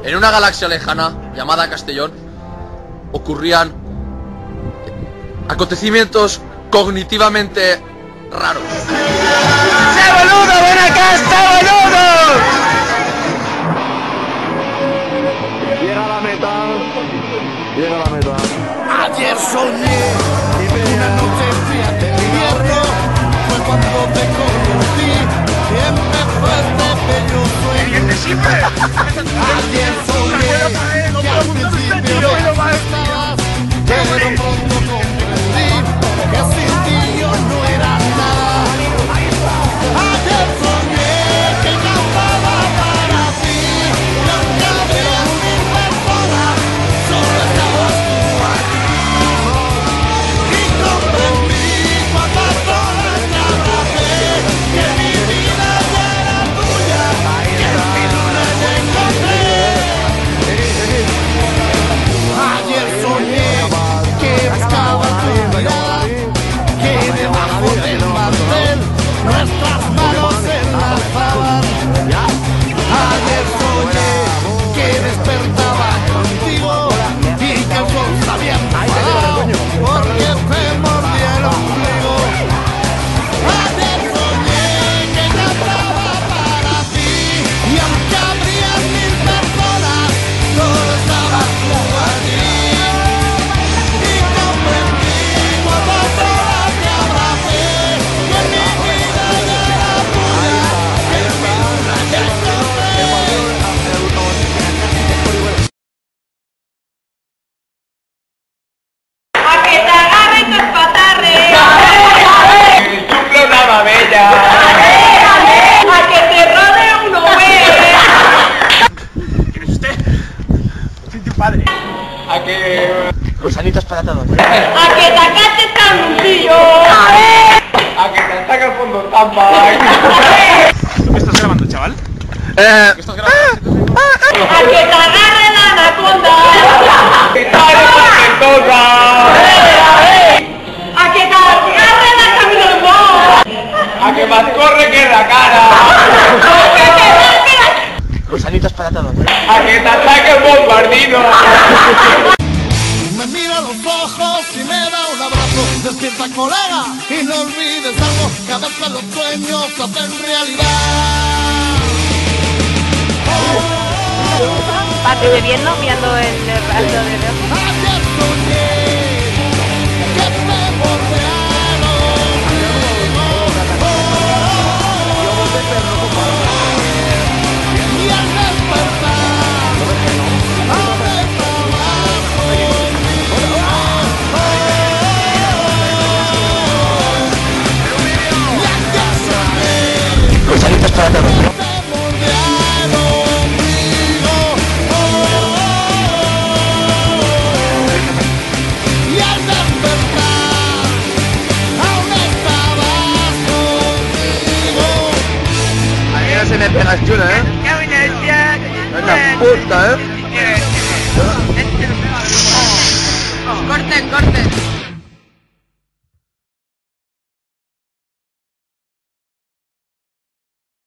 En una galaxia lejana, llamada Castellón, ocurrían acontecimientos cognitivamente raros. ¡Se boludo! ¡Ven acá, está boludo! Llega la meta. Llega la meta. Ayer soñé una noche fría de invierno, fue cuando te conocí y empezó este bello sueño. Ayer soñé que al principio me estabas, pero pronto comprendí que sin ti yo no era nada. Ayer soñé que cantaba para ti y aunque había mil personas, solo estabas tú aquí. Y comprendí cuántas horas te abracé, que mi vida ya era tuya, que en mi luna te encontré. Ayer soñé que buscaba tu mirada, que debajo del mantel nuestras manos se enlazaban. Ayer soñé que despertaba contigo y que el sol se había enfadado porque te mordía el ombligo. Ayer soñé que cantaba para ti y aunque habría mil personas, solo estabas tú allí. Y comprendí cuántas horas te abracé, que mi vida ya era tuya, que en mi luna te encontré. A que te agarre tus patarres. ¡Chuple una babella! A que te rode uno, ¿Quién es usted? Soy tu padre. A que... Gusanitos para todos. A que te acates canutillo. A que te ataque el fondo tampa. ¿Tú qué estás grabando, chaval? ¿Qué estás grabando? A que te agarre la anaconda. A que te agarre la camino. A que más corre que la cara. A que te rasque la... Gusanitos para todos. A que te ataque el bombardino. Me mira a los ojos y me da un abrazo. Despierta, colega, y no olvides algo, que a veces los sueños se hacen realidad. Parte bebiendo, viendo el rato de Ayer soñé que te bordearon. Y al despertar, ahora estabas conmigo. Y ayer soñé Gusanitos para todos. que te bordearon conmigo. Y al despertar, aún estabas conmigo. A mí no se me pegas chula, ¿eh? Es la puta, ¿eh? Corten, corten.